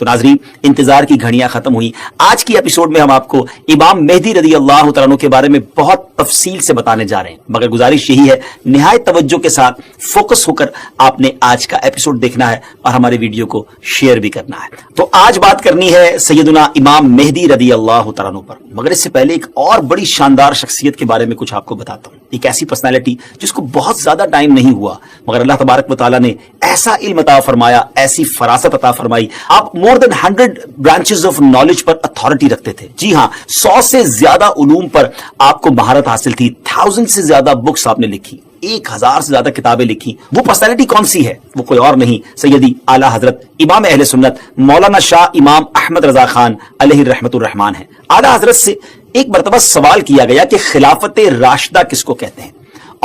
تو ناظرین انتظار کی گھڑیاں ختم ہوئی. آج کی ایپیسوڈ میں ہم آپ کو امام مہدی رضی اللہ تعالیٰ عنہ کے بارے میں بہت تفصیل سے بتانے جا رہے ہیں, مگر گزارش یہی ہے نہایت توجہ کے ساتھ فوکس ہو کر آپ نے آج کا ایپیسوڈ دیکھنا ہے اور ہمارے ویڈیو کو شیئر بھی کرنا ہے. تو آج بات کرنی ہے سیدنا امام مہدی رضی اللہ تعالیٰ عنہ پر, مگر اس سے پہلے ایک اور بڑی شاندار شخصیت کے بارے میں کچھ آپ کو بتاتا ہوں. ایک ایسی پرسنالٹی جس کو بہت زیادہ ٹائم نہیں ہوا مگر اللہ تبارک و تعالیٰ نے ایسا علم عطا فرمایا, ایسی فراست عطا فرمائی. آپ مور دین 100 branches of knowledge per authority رکھتے تھے. جی ہاں, 100 سے زیادہ علوم پر آپ کو مہارت حاصل تھی. 1000 سے زیادہ بکس آپ نے لکھی, 1000 سے زیادہ کتابیں لکھی. وہ پرسنالٹی کون سی ہے؟ وہ کوئی اور نہیں, سیدی اعلی حضرت امام اہل سنت مولانا شاہ امام احمد رضا خان علیہ رحمت الرحمان ہے. اعلی حضرت سے ایک مرتبہ سوال کیا گیا کہ خلافت راشدہ کس کو کہتے ہیں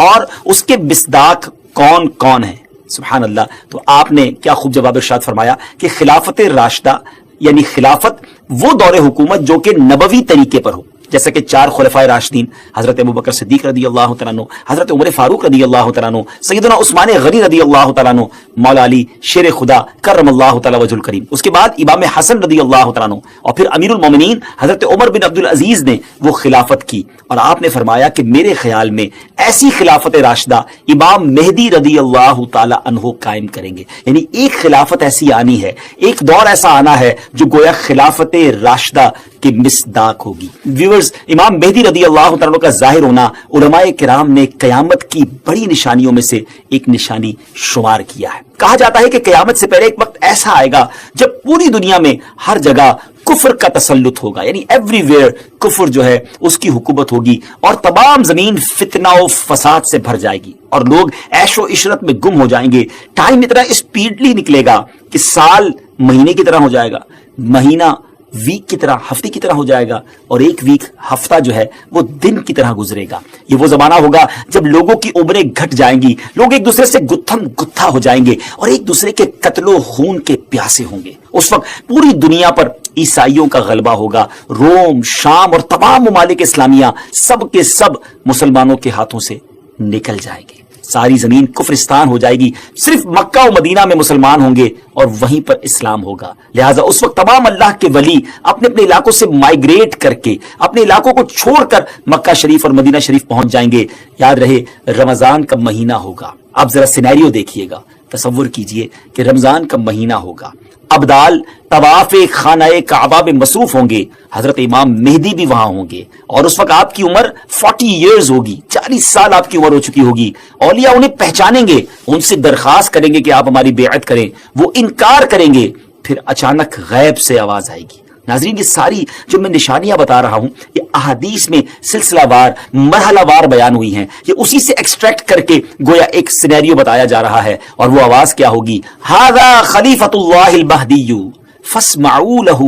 اور اس کے مصداق کون کون ہیں. سبحان اللہ. تو آپ نے کیا خوب جواب ارشاد فرمایا کہ خلافت راشدہ یعنی خلافت وہ دور حکومت جو کہ نبوی طریقے پر ہو, جیسا کہ 4 خلفائے راشدین حضرت ابوبکر صدیق رضی اللہ تعالیٰ عنہ, حضرت عمر فاروق رضی اللہ تعالیٰ عنہ, سیدنا عثمان غنی رضی اللہ تعالیٰ عنہ, مولا علی شیر خدا کرم اللہ تعالیٰ وجہ الکریم. اس کے بعد امام حسن رضی اللہ تعالیٰ عنہ اور پھر امیر المومنین حضرت عمر بن عبد العزیز نے وہ خلافت کی. اور آپ نے فرمایا کہ میرے خیال میں ایسی خلافت راشدہ امام مہدی رضی اللہ تعالیٰ عنہ قائم کریں گے. یعنی ایک خلافت ایسی آنی ہے, ایک دور ایسا آنا ہے جو گویا خلافت راشدہ کی مصداق ہوگی. ویورز, امام مہدی رضی اللہ تعالیٰ کا ظاہر ہونا علماء کرام نے قیامت کی بڑی نشانیوں میں سے ایک نشانی شمار کیا ہے. کہا جاتا ہے کہ قیامت سے پہلے ایک وقت ایسا آئے گا جب پوری دنیا میں ہر جگہ کفر کا تسلط ہوگا, یعنی ایوری ویئر کفر جو ہے اس کی حکومت ہوگی اور تمام زمین فتنہ و فساد سے بھر جائے گی اور لوگ عیش و عشرت میں گم ہو جائیں گے. ٹائم اتنا اسپیڈلی نکلے گا کہ سال مہینے کی طرح ہو جائے گا, مہینہ ویک کی طرح, ہفتے کی طرح ہو جائے گا, اور ایک ویک ہفتہ جو ہے وہ دن کی طرح گزرے گا. یہ وہ زمانہ ہوگا جب لوگوں کی عمریں گھٹ جائیں گی, لوگ ایک دوسرے سے گتھم گتھا ہو جائیں گے اور ایک دوسرے کے قتل و خون کے پیاسے ہوں گے. اس وقت پوری دنیا پر عیسائیوں کا غلبہ ہوگا. روم, شام اور تمام ممالک اسلامیہ سب کے سب مسلمانوں کے ہاتھوں سے نکل جائیں گے. ساری زمین کفرستان ہو جائے گی, صرف مکہ و مدینہ میں مسلمان ہوں گے اور وہیں پر اسلام ہوگا. لہٰذا اس وقت تمام اللہ کے ولی اپنے اپنے علاقوں سے مائیگریٹ کر کے اپنے علاقوں کو چھوڑ کر مکہ شریف اور مدینہ شریف پہنچ جائیں گے. یاد رہے رمضان کا مہینہ ہوگا. آپ ذرا سینیریو دیکھیے گا, تصور کیجئے کہ رمضان کا مہینہ ہوگا, ابدال طواف خانہ کعبہ میں مصروف ہوں گے, حضرت امام مہدی بھی وہاں ہوں گے اور اس وقت آپ کی عمر 40 ایئرز ہوگی, 40 سال آپ کی عمر ہو چکی ہوگی. اولیاء انہیں پہچانیں گے, ان سے درخواست کریں گے کہ آپ ہماری بیعت کریں, وہ انکار کریں گے. پھر اچانک غیب سے آواز آئے گی. ناظرین, یہ ساری جو میں نشانیاں بتا رہا ہوں یہ احادیث میں سلسلہ وار مرحلہ وار بیان ہوئی ہیں. یہ اسی سے ایکسٹریکٹ کر کے گویا ایک سینیریو بتایا جا رہا ہے. اور وہ آواز کیا ہوگی؟ ھذا خلیفۃ اللہ المہدی فاسمعوا لہ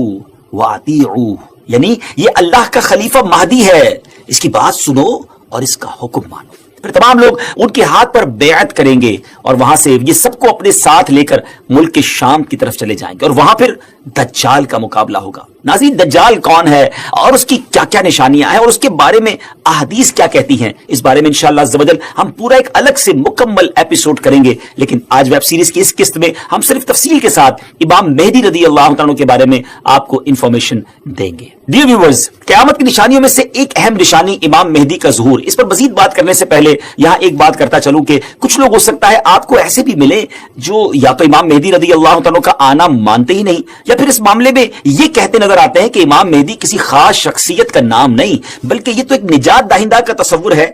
واطیعوہ, یعنی یہ اللہ کا خلیفہ مہدی ہے, اس کی بات سنو اور اس کا حکم مانو. پھر تمام لوگ ان کے ہاتھ پر بیعت کریں گے اور وہاں سے یہ سب کو اپنے ساتھ لے کر ملک کے شام کی طرف چلے جائیں گے اور وہاں پھر دجال کا مقابلہ ہوگا. ناظرین, دجال کون ہے اور اس کی کیا کیا نشانیاں ہیں اور اس کے بارے میں احادیث کیا کہتی ہیں, اس بارے میں انشاءاللہ عز و جل ہم پورا ایک الگ سے مکمل ایپیسوڈ کریں گے. لیکن آج ویب سیریز کی اس قسط میں ہم صرف تفصیل کے ساتھ امام مہدی رضی اللہ تعالیٰ کے بارے میں آپ کو انفارمیشن دیں گے. ڈیئر ویورز, قیامت کی نشانیوں میں سے ایک اہم نشانی امام مہدی کا ظہور. اس پر مزید بات کرنے سے پہلے یہاں ایک بات کرتا چلوں کہ کچھ لوگ ہو سکتا ہے آپ کو ایسے بھی ملے جو یا تو امام مہدی رضی اللہ تعالیٰ کا آنا مانتے ہی نہیں, یا پھر اس معاملے میں یہ کہتے نظر آتے ہیں کہ امام مہدی کسی خاص شخصیت کا نام نہیں بلکہ یہ تو ایک نجات دہندہ کا تصور ہے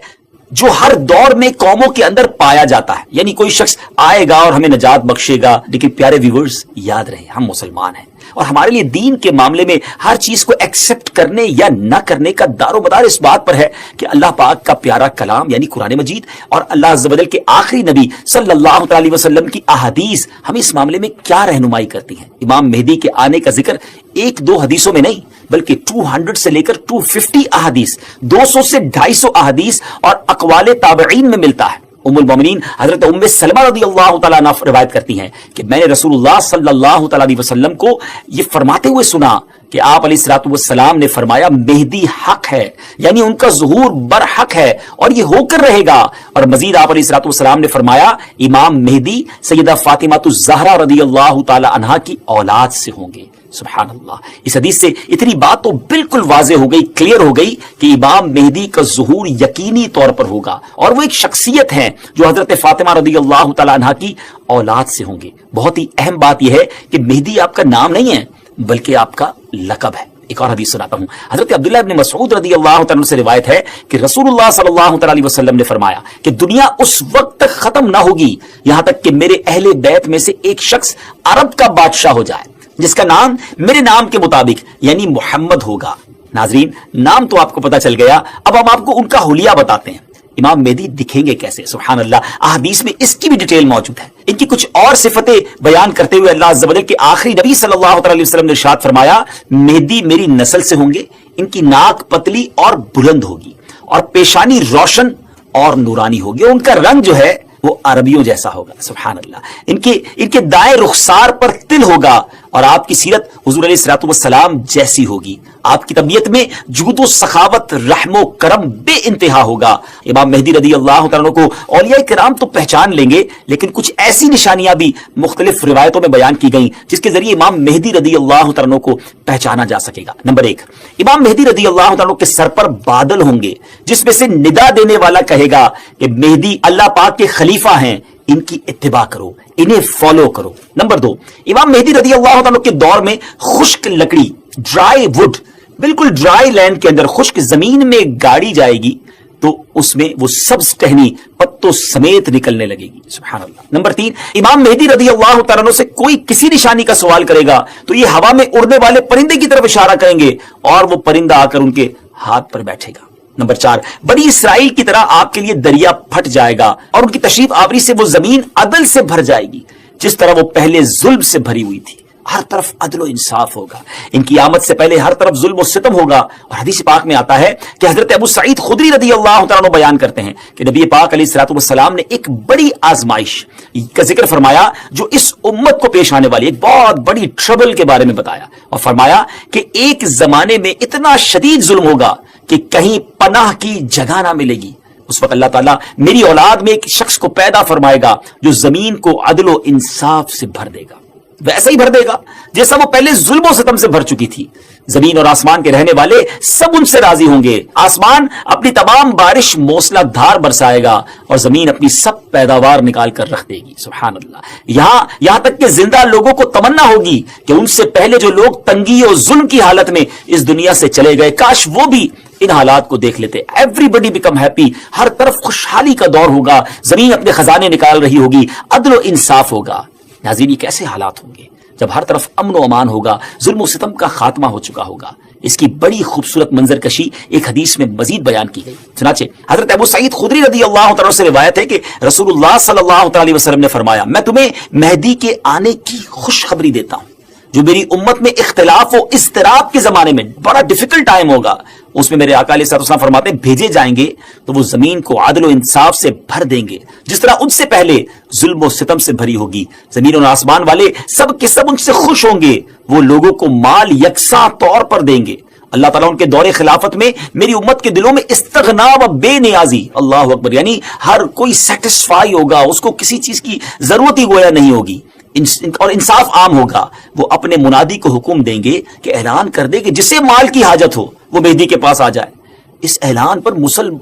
جو ہر دور میں قوموں کے اندر پایا جاتا ہے. یعنی کوئی شخص آئے گا اور ہمیں نجات بخشے گا. لیکن پیارے ویورز, یاد رہے ہم مسلمان ہیں اور ہمارے لیے دین کے معاملے میں ہر چیز کو ایکسپٹ کرنے یا نہ کرنے کا دار و مدار اس بات پر ہے کہ اللہ پاک کا پیارا کلام یعنی قرآن مجید اور اللہ عز و جل کے آخری نبی صلی اللہ علیہ وسلم کی احادیث ہمیں اس معاملے میں کیا رہنمائی کرتی ہیں. امام مہدی کے آنے کا ذکر 1-2 حدیثوں میں نہیں بلکہ 200 سے لے کر 250 احادیث, 200 سے 250 احادیث اور اقوال تابعین میں ملتا ہے. ام المومنین حضرت ام سلمہ رضی اللہ تعالیٰ عنہ روایت کرتی ہیں کہ میں نے رسول اللہ صلی اللہ تعالیٰ علیہ وسلم کو یہ فرماتے ہوئے سنا کہ آپ علیہ الصلوۃ والسلام نے فرمایا مہدی حق ہے، یعنی ان کا ظہور برحق ہے اور یہ ہو کر رہے گا. اور مزید آپ علیہ الصلوۃ والسلام نے فرمایا امام مہدی سیدہ فاطمہ الزہرا رضی اللہ تعالی عنہا کی اولاد سے ہوں گے. سبحان اللہ. اس حدیث سے اتنی بات تو بالکل واضح ہو گئی، کلیئر ہو گئی کہ امام مہدی کا ظہور یقینی طور پر ہوگا، اور وہ ایک شخصیت ہے جو حضرت فاطمہ رضی اللہ تعالی عنہا کی اولاد سے ہوں گے. بہت ہی اہم بات یہ ہے کہ مہدی آپ کا نام نہیں ہے بلکہ آپ کا لقب ہے. ایک اور حدیث سناتا ہوں. حضرت عبداللہ ابن مسعود رضی اللہ تعالیٰ سے روایت ہے کہ رسول اللہ صلی اللہ تعالی علیہ وسلم نے فرمایا کہ دنیا اس وقت تک ختم نہ ہوگی یہاں تک کہ میرے اہل بیت میں سے ایک شخص عرب کا بادشاہ ہو جائے جس کا نام میرے نام کے مطابق یعنی محمد ہوگا. ناظرین، نام تو آپ کو پتا چل گیا، اب ہم آپ کو ان کا حلیہ بتاتے ہیں. امام مہدی دکھیں گے کیسے؟ سبحان اللہ. احادیث میں اس کی بھی ڈیٹیل موجود ہے. ان کی کچھ اور صفتیں بیان کرتے ہوئے اللہ عز و جل کے آخری نبی صلی اللہ علیہ وسلم نے ارشاد فرمایا مہدی میری نسل سے ہوں گے، ان کی ناک پتلی اور بلند ہوگی اور پیشانی روشن اور نورانی ہوگی، ان کا رنگ جو ہے وہ عربیوں جیسا ہوگا. سبحان اللہ. ان کے دائیں رخسار پر تل ہوگا اور آپ کی سیرت حضور علیہ الصلوۃ والسلام جیسی ہوگی. آپ کی طبیعت میں جود و سخاوت، رحم و کرم بے انتہا ہوگا. امام مہدی رضی اللہ تعالیٰ کو اولیاء کرام تو پہچان لیں گے، لیکن کچھ ایسی نشانیاں بھی مختلف روایتوں میں بیان کی گئیں جس کے ذریعے امام مہدی رضی اللہ تعالیٰ کو پہچانا جا سکے گا. نمبر 1، امام مہدی رضی اللہ تعالیٰ کے سر پر بادل ہوں گے جس میں سے ندا دینے والا کہے گا کہ مہدی اللہ پاک کے خلیفہ ہیں، ان کی اتباع کرو، انہیں فالو کرو. نمبر 2، امام مہدی رضی اللہ تعالیٰ کے دور میں خشک لکڑی، ڈرائی وڈ، بالکل ڈرائی لینڈ کے اندر خشک زمین میں گاڑی جائے گی تو اس میں وہ سبز ٹہنی پتوں سمیت نکلنے لگے گی. سبحان اللہ. نمبر 3، امام مہدی رضی اللہ تعالیٰ سے کوئی کسی نشانی کا سوال کرے گا تو یہ ہوا میں اڑنے والے پرندے کی طرف اشارہ کریں گے اور وہ پرندہ آ کر ان کے ہاتھ پر بیٹھے گا. نمبر 4، بنی اسرائیل کی طرح آپ کے لیے دریا پھٹ جائے گا اور ان کی تشریف آوری سے وہ زمین عدل سے بھر جائے گی جس طرح وہ پہلے ظلم سے بھری ہوئی تھی. ہر طرف عدل و انصاف ہوگا. ان کی آمد سے پہلے ہر طرف ظلم و ستم ہوگا. اور حدیث پاک میں آتا ہے کہ حضرت ابو سعید خدری رضی اللہ تعالیٰ عنہ بیان کرتے ہیں کہ نبی پاک علیہ الصلوۃ والسلام نے ایک بڑی آزمائش کا ذکر فرمایا جو اس امت کو پیش آنے والی ایک بہت بڑی ٹربل کے بارے میں بتایا، اور فرمایا کہ ایک زمانے میں اتنا شدید ظلم ہوگا کہ کہیں پناہ کی جگہ نہ ملے گی. اس وقت اللہ تعالیٰ میری اولاد میں ایک شخص کو پیدا فرمائے گا جو زمین کو عدل و انصاف سے بھر دے گا، ویسا ہی بھر دے گا جیسا وہ پہلے ظلم و ستم سے بھر چکی تھی. زمین اور آسمان کے رہنے والے سب ان سے راضی ہوں گے. آسمان اپنی تمام بارش موسلا دھار برسائے گا اور زمین اپنی سب پیداوار نکال کر رکھ دے گی. سبحان اللہ. یہاں تک کہ زندہ لوگوں کو تمنا ہوگی کہ ان سے پہلے جو لوگ تنگی اور ظلم کی حالت میں اس دنیا سے چلے گئے کاش وہ بھی ان حالات کو دیکھ لیتے. ایوری بڈی بیکم ہیپی. ہر طرف خوشحالی کا دور ہوگا، زمین اپنے خزانے نکال رہی ہوگی، عدل و انصاف ہوگا. ناظرین، یہ کیسے حالات ہوں گے جب ہر طرف امن و امان ہوگا، ظلم و ستم کا خاتمہ ہو چکا ہوگا. اس کی بڑی خوبصورت منظر کشی ایک حدیث میں مزید بیان کی گئی. چنانچہ حضرت ابو سعید خدری رضی اللہ تعالیٰ سے روایت ہے کہ رسول اللہ صلی اللہ علیہ وسلم نے فرمایا میں تمہیں مہدی کے آنے کی خوشخبری دیتا ہوں جو میری امت میں اختلاف و اضطراب کے زمانے میں بڑا ڈیفیکلٹ ٹائم ہوگا. اس میں میرے آقا علیہ الصلوۃ والسلام فرماتے ہیں بھیجے جائیں گے تو وہ زمین کو عدل و انصاف سے بھر دیں گے جس طرح ان سے پہلے ظلم و ستم سے بھری ہوگی. زمین اور آسمان والے سب کے سب ان سے خوش ہوں گے، وہ لوگوں کو مال یکساں طور پر دیں گے. اللہ تعالیٰ ان کے دور خلافت میں میری امت کے دلوں میں استغنا و بے نیازی، اللہ اکبر، یعنی ہر کوئی سیٹسفائی ہوگا، اس کو کسی چیز کی ضرورت ہی گویا نہیں ہوگی، اور انصاف عام ہوگا. وہ اپنے منادی کو حکم دیں گے کہ اعلان کر دے کہ جسے مال کی حاجت ہو وہ مہدی کے پاس آ جائے. اس اعلان پر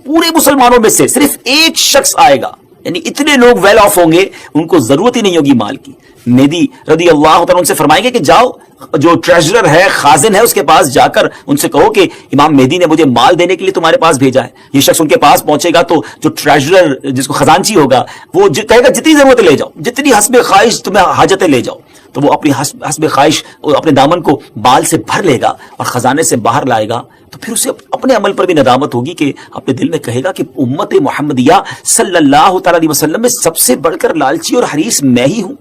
پورے مسلمانوں میں سے صرف ایک شخص آئے گا، یعنی اتنے لوگ ویل آف ہوں گے ان کو ضرورت ہی نہیں ہوگی مال کی. مہدی رضی اللہ تعالیٰ ان سے فرمائیں گے کہ جاؤ جو ٹریجرر ہے، خازن ہے، اس کے پاس جا کر ان سے کہو کہ امام مہدی نے مجھے مال دینے کے لیے تمہارے پاس بھیجا ہے. یہ شخص ان کے پاس پہنچے گا تو جو ٹریجرر جس کو خزانچی ہوگا وہ کہے گا جتنی ضرورتیں لے جاؤ، جتنی حسب خواہش تمہیں حاجتیں لے جاؤ. تو وہ اپنی حسب خواہش اپنے دامن کو مال سے بھر لے گا اور خزانے سے باہر لائے گا. تو پھر اسے اپنے عمل پر بھی ندامت ہوگی کہ اپنے دل میں کہے گا کہ امت محمدیہ صلی اللہ تعالی علیہ وسلم میں سب سے بڑھ کر لالچی اور حریص میں ہی ہوں.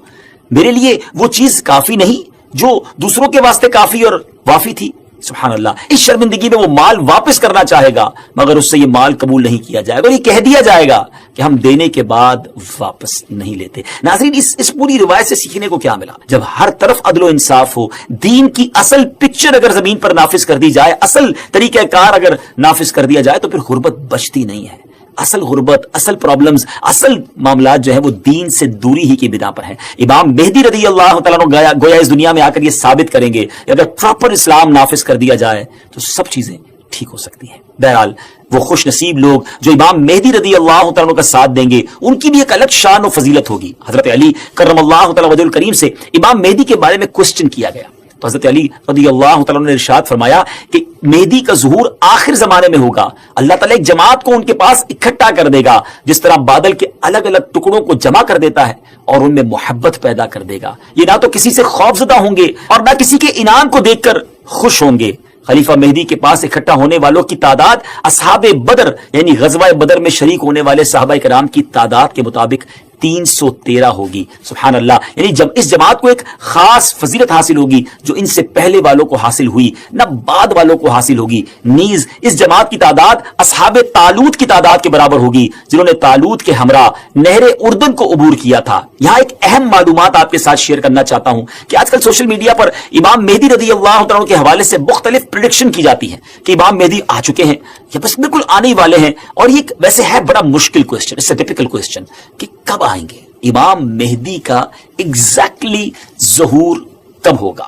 میرے لیے وہ چیز کافی نہیں جو دوسروں کے واسطے کافی اور وافی تھی، سبحان اللہ. اس شرمندگی میں وہ مال واپس کرنا چاہے گا مگر اس سے یہ مال قبول نہیں کیا جائے گا اور یہ کہہ دیا جائے گا کہ ہم دینے کے بعد واپس نہیں لیتے. ناظرین اس پوری روایت سے سیکھنے کو کیا ملا؟ جب ہر طرف عدل و انصاف ہو، دین کی اصل پکچر اگر زمین پر نافذ کر دی جائے، اصل طریقہ کار اگر نافذ کر دیا جائے تو پھر غربت بچتی نہیں ہے. اصل غربت، اصل پرابلمز، اصل معاملات جو ہے وہ دین سے دوری ہی کی بنا پر ہیں. امام مہدی رضی اللہ تعالیٰ عنہ گویا اس دنیا میں آ کر یہ ثابت کریں گے کہ اگر پراپر اسلام نافذ کر دیا جائے تو سب چیزیں ٹھیک ہو سکتی ہیں. بہرحال وہ خوش نصیب لوگ جو امام مہدی رضی اللہ تعالیٰ عنہ کا ساتھ دیں گے ان کی بھی ایک الگ شان و فضیلت ہوگی. حضرت علی کرم اللہ تعالیٰ وجہ الکریم سے امام مہدی کے بارے میں کوسچن کیا گیا تو حضرت علی رضی اللہ تعالیٰ نے ارشاد فرمایا کہ مہدی کا ظہور آخر زمانے میں ہوگا. اللہ تعالیٰ ایک جماعت کو ان کے پاس اکٹھا کر دے گا جس طرح بادل کے الگ الگ ٹکڑوں کو جمع کر دیتا ہے اور ان میں محبت پیدا کر دے گا. یہ نہ تو کسی سے خوفزدہ ہوں گے اور نہ کسی کے انعام کو دیکھ کر خوش ہوں گے. خلیفہ مہدی کے پاس اکٹھا ہونے والوں کی تعداد اصحاب بدر یعنی غزوہ بدر میں شریک ہونے والے صحابہ کرام کی تعداد کے مطابق 313 ہوگی. سبحان اللہ. یعنی جب اس جماعت کو ایک خاص فضیلت حاصل ہوگی جو ان سے پہلے والوں کو حاصل ہوئی نہ بعد والوں کو حاصل ہوگی. نیز اس جماعت کی تعداد اصحاب طالوت کی تعداد کے برابر ہوگی جنہوں نے طالوت کے ہمراہ نہر اردن کو عبور کیا تھا. یہاں ایک اہم معلومات آپ کے ساتھ شیئر کرنا چاہتا ہوں کہ آج کل سوشل میڈیا پر امام مہدی رضی اللہ عنہ کے حوالے سے مختلف پریڈکشن کی جاتی ہے کہ امام مہدی آ چکے ہیں یا بس بالکل آنے ہی والے ہیں. اور یہ ویسے ہے بڑا مشکل کوسچن، اس سے ٹپیکل کوسچن کہ کب آئیں گے امام مہدی کا ایگزیکٹلی ظہور کب ہوگا.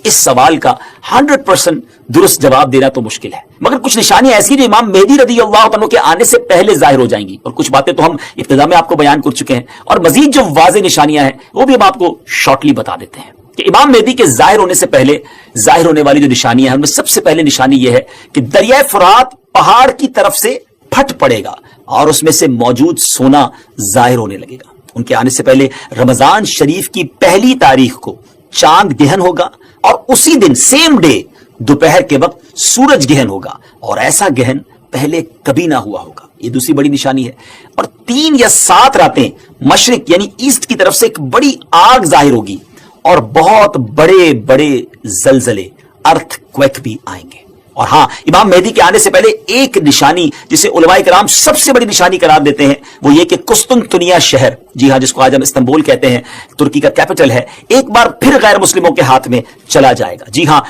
اس سوال کا 100% درست جواب دینا تو مشکل ہے مگر کچھ نشانیاں ایسی جو امام مہدی رضی اللہ عنہ کے آنے سے پہلے ظاہر ہو جائیں گی اور کچھ باتیں تو ہم ابتدا میں آپ کو بیان کر چکے ہیں اور مزید جو واضح نشانیاں ہیں وہ بھی ہم آپ کو شارٹلی بتا دیتے ہیں کہ امام مہدی کے ظاہر ہونے سے پہلے ظاہر ہونے والی جو نشانیاں ہیں ان میں سب سے پہلے نشانی یہ ہے کہ دریائے فرات پہاڑ کی طرف سے پھٹ پڑے گا اور اس میں سے موجود سونا ظاہر ہونے لگے گا. ان کے آنے سے پہلے رمضان شریف کی پہلی تاریخ کو چاند گہن ہوگا اور اسی دن سیم ڈے دوپہر کے وقت سورج گہن ہوگا اور ایسا گہن پہلے کبھی نہ ہوا ہوگا. یہ دوسری بڑی نشانی ہے. اور 3 یا 7 راتیں مشرق یعنی ایسٹ کی طرف سے ایک بڑی آگ ظاہر ہوگی اور بہت بڑے بڑے زلزلے ارتھ کویک بھی آئیں گے. اور ہاں امام مہدی کے آنے سے پہلے ایک نشانی جسے علماء کرام سب سے بڑی نشانی قرار دیتے ہیں وہ یہ کہ قسطنطنیہ شہر، جی ہاں جس کو آج ہم استنبول کہتے ہیں، ترکی کا کیپٹل ہے، ایک بار پھر غیر مسلموں کے ہاتھ میں چلا جائے گا. جی ہاں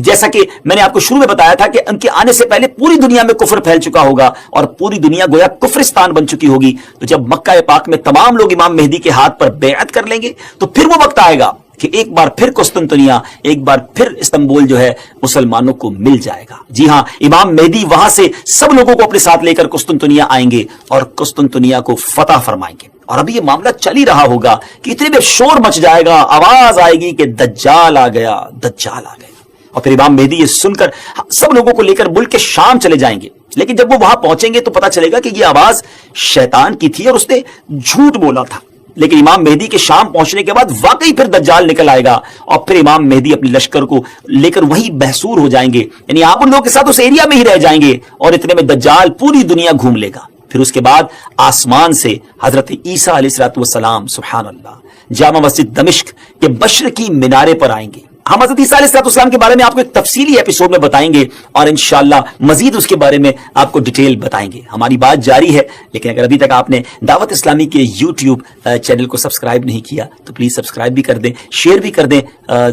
جیسا کہ میں نے آپ کو شروع میں بتایا تھا کہ ان کے آنے سے پہلے پوری دنیا میں کفر پھیل چکا ہوگا اور پوری دنیا گویا کفرستان بن چکی ہوگی. تو جب مکہ پاک میں تمام لوگ امام مہدی کے ہاتھ پر بیعت کر لیں گے تو پھر وہ وقت آئے گا کہ ایک بار پھر قسطنطنیہ، ایک بار پھر استنبول جو ہے مسلمانوں کو مل جائے گا. جی ہاں امام مہدی وہاں سے سب لوگوں کو اپنے ساتھ لے کر قسطنطنیہ آئیں گے اور قسطنطنیہ کو فتح فرمائیں گے. اور ابھی یہ معاملہ چل ہی رہا ہوگا کہ اتنے میں شور مچ جائے گا، آواز آئے گی کہ دجال آ گیا، دجال آ گیا. اور پھر امام مہدی یہ سن کر سب لوگوں کو لے کر ملک کے شام چلے جائیں گے. لیکن جب وہ وہاں پہنچیں گے تو پتا چلے گا کہ یہ آواز شیطان کی تھی اور اس نے جھوٹ بولا تھا. لیکن امام مہدی کے شام پہنچنے کے بعد واقعی پھر دجال نکل آئے گا اور پھر امام مہدی اپنے لشکر کو لے کر وہیں بحصور ہو جائیں گے. یعنی آپ ان لوگوں کے ساتھ اس ایریا میں ہی رہ جائیں گے اور اتنے میں دجال پوری دنیا گھوم لے گا. پھر اس کے بعد آسمان سے حضرت عیسیٰ علیہ السلام سبحان اللہ جامع مسجد دمشق کے مشرقی مینارے پر آئیں گے. ہم حضرت عیسیٰ علیہ السلام کے بارے میں آپ کو ایک تفصیلی ایپیسوڈ میں بتائیں گے اور انشاءاللہ مزید اس کے بارے میں آپ کو ڈیٹیل بتائیں گے. ہماری بات جاری ہے لیکن اگر ابھی تک آپ نے دعوت اسلامی کے یوٹیوب چینل کو سبسکرائب نہیں کیا تو پلیز سبسکرائب بھی کر دیں، شیئر بھی کر دیں.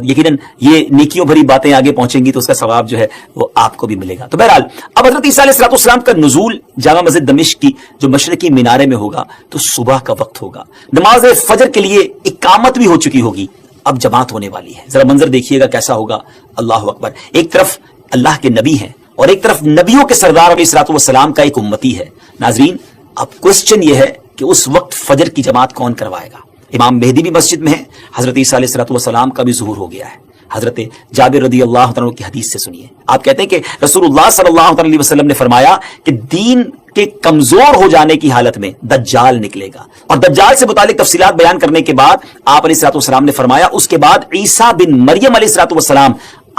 یقیناً یہ نیکیوں بھری باتیں آگے پہنچیں گی تو اس کا ثواب جو ہے وہ آپ کو بھی ملے گا. تو بہرحال اب حضرت عیسیٰ علیہ السلام کا نزول جامع مسجد دمشق کی جو مشرقی مینارے میں ہوگا تو صبح کا وقت ہوگا. نماز فجر کے لیے اقامت بھی ہو چکی ہوگی. اب جماعت ہونے والی ہے. ذرا منظر دیکھیے گا کیسا ہوگا. اللہ اکبر. ایک طرف اللہ کے نبی ہیں اور ایک طرف نبیوں کے سردار علیہ الصلوۃ والسلام کا ایک امتی ہے. ناظرین اب کوسچن یہ ہے کہ اس وقت فجر کی جماعت کون کروائے گا؟ امام مہدی بھی مسجد میں ہے، حضرت عیسیٰ علیہ الصلوۃ والسلام کا بھی ظہور ہو گیا ہے. حضرت جابر رضی اللہ عنہ کی حدیث سے سنیے. آپ کہتے ہیں کہ رسول اللہ صلی اللہ علیہ وسلم نے فرمایا کہ دین کے کمزور ہو جانے کی حالت میں دجال نکلے گا. اور دجال سے متعلق تفصیلات بیان کرنے کے بعد آپ علیہ الصلوۃ والسلام نے فرمایا اس کے بعد عیسیٰ بن مریم علیہ الصلوۃ والسلام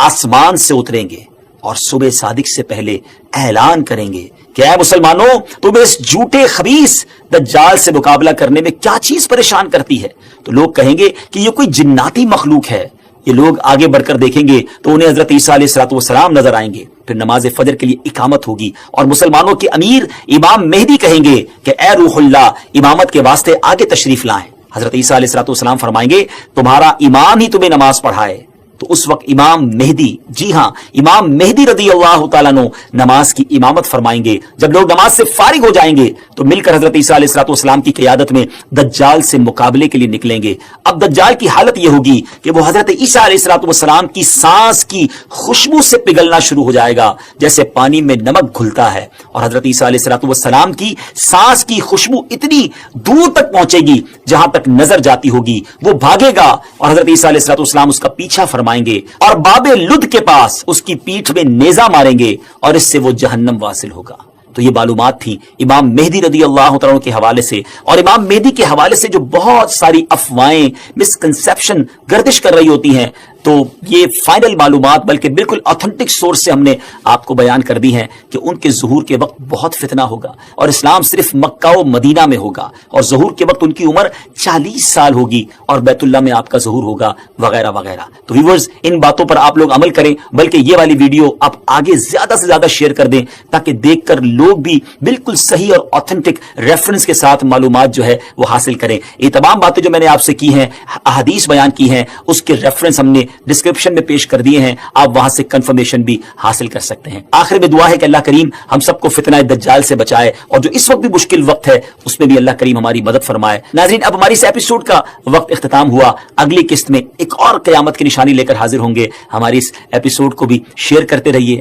آسمان سے اتریں گے اور صبح صادق سے پہلے اعلان کریں گے کہ اے مسلمانوں تمہیں اس جھوٹے خبیث دجال سے مقابلہ کرنے میں کیا چیز پریشان کرتی ہے؟ تو لوگ کہیں گے کہ یہ کوئی جناتی مخلوق ہے یہ لوگ آگے بڑھ کر دیکھیں گے تو انہیں حضرت عیسیٰ علیہ السلام نظر آئیں گے. پھر نماز فجر کے لیے اقامت ہوگی اور مسلمانوں کے امیر امام مہدی کہیں گے کہ اے روح اللہ امامت کے واسطے آگے تشریف لائیں. حضرت عیسیٰ علیہ السلام فرمائیں گے تمہارا امام ہی تمہیں نماز پڑھائے. تو اس وقت امام مہدی، جی ہاں امام مہدی رضی اللہ تعالیٰ عنہ نماز کی امامت فرمائیں گے. جب لوگ نماز سے فارغ ہو جائیں گے تو مل کر حضرت عیسیٰ علیہ السلام کی قیادت میں دجال سے مقابلے کے لیے نکلیں گے. اب دجال کی حالت یہ ہوگی کہ وہ حضرت عیسیٰ علیہ السلام کی سانس کی خوشبو سے پگھلنا شروع ہو جائے گا جیسے پانی میں نمک گھلتا ہے، اور حضرت عیسیٰ علیہ السلام کی سانس کی خوشبو اتنی دور تک پہنچے گی جہاں تک نظر جاتی ہوگی. وہ بھاگے گا اور حضرت عیسیٰ علیہ السلام اس کا پیچھا فرمائیں گے اور باب لد کے پاس اس کی پیٹھ میں نیزہ ماریں گے اور اس سے وہ جہنم واصل ہوگا. تو یہ معلومات تھی امام مہدی رضی اللہ تعالیٰ کے حوالے سے. اور امام مہدی کے حوالے سے جو بہت ساری افواہیں مسکنسیپشن گردش کر رہی ہوتی ہیں، تو یہ فائنل معلومات بلکہ بالکل آتھنٹک سورس سے ہم نے آپ کو بیان کر دی ہیں کہ ان کے ظہور کے وقت بہت فتنہ ہوگا اور اسلام صرف مکہ و مدینہ میں ہوگا، اور ظہور کے وقت ان کی عمر 40 سال ہوگی اور بیت اللہ میں آپ کا ظہور ہوگا وغیرہ وغیرہ. تو ویورز ان باتوں پر آپ لوگ عمل کریں، بلکہ یہ والی ویڈیو آپ آگے زیادہ سے زیادہ شیئر کر دیں تاکہ دیکھ کر لوگ بھی بالکل صحیح اور آتھنٹک ریفرنس کے ساتھ معلومات جو ہے وہ حاصل کریں. یہ تمام باتیں جو میں نے آپ سے کی ہیں، احادیث بیان کی ہیں، اس کے ریفرنس ہم نے ڈسکرپشن میں پیش کر دیے ہیں، آپ وہاں سے کنفرمیشن بھی حاصل کر سکتے ہیں. آخر میں دعا ہے کہ اللہ کریم ہم سب کو فتنہ دجال سے بچائے، اور جو اس وقت بھی مشکل وقت ہے اس میں بھی اللہ کریم ہماری مدد فرمائے. ناظرین اب ہماری اس ایپیسوڈ کا وقت اختتام ہوا. اگلی قسط میں ایک اور قیامت کی نشانی لے کر حاضر ہوں گے. ہماری اس ایپیسوڈ کو بھی شیئر کرتے رہیے.